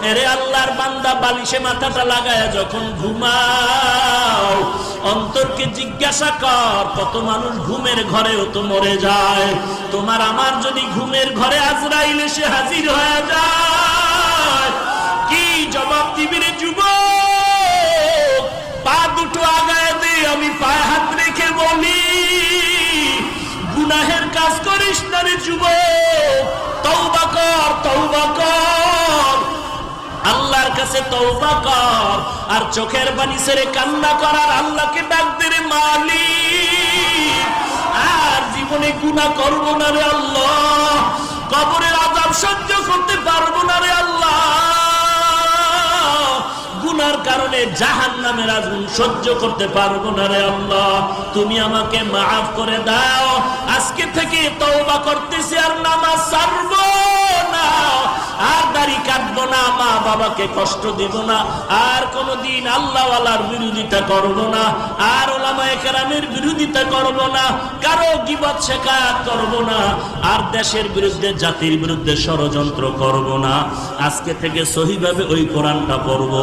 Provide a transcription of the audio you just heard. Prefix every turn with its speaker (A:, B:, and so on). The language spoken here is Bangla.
A: এরে আল্লাহর বান্দা, বালিশে মাথাটা লাগায়া যখন ঘুমাও, অন্তরকে জিজ্ঞাসা কর, কত মানুষ ঘুমের ঘরেও তো মরে যায়। তোমার আমার যদি ঘুমের ঘরে আজরাইল এসে হাজির হয়ে যায়, কি জবাব দিবি রে যুবক? পা দুটো আগায় দে, আমি পায়ে হাত রেখে বলি, গুনাহের কাজ করিস না রে যুবক, তওবা কর, তওবা কর, আল্লাহর কাছে তওবা কর। আর চোখের পানি ছেড়ে কান্না করার আল্লাহকে ডাক দে রে মালিক, আর জীবনে গুনাহ করব না রে আল্লাহ, কবরের আযাব সহ্য করতে পারবো না রে আল্লাহ, গুনার কারণে জাহান্নামের আগুন সহ্য করতে পারবো না রে আল্লাহ, তুমি আমাকে মাফ করে দাও। আজকে থেকে তওবা করতেছি, আর নামাজ ছাড়বো না, আর দাড়ি কাটবো না, মা বাবাকে কষ্ট দিব না, আর কোনদিন আল্লাহওয়ালার বিরোধিতা করব না, আর উলামায়ে কেরামের বিরোধিতা করব না, কারো গীবত শিকায়ত করব না, আর দেশের বিরুদ্ধে জাতির বিরুদ্ধে ষড়যন্ত্র করব না। আজকে থেকে সহিভাবে ওই কোরআনটা পড়ব।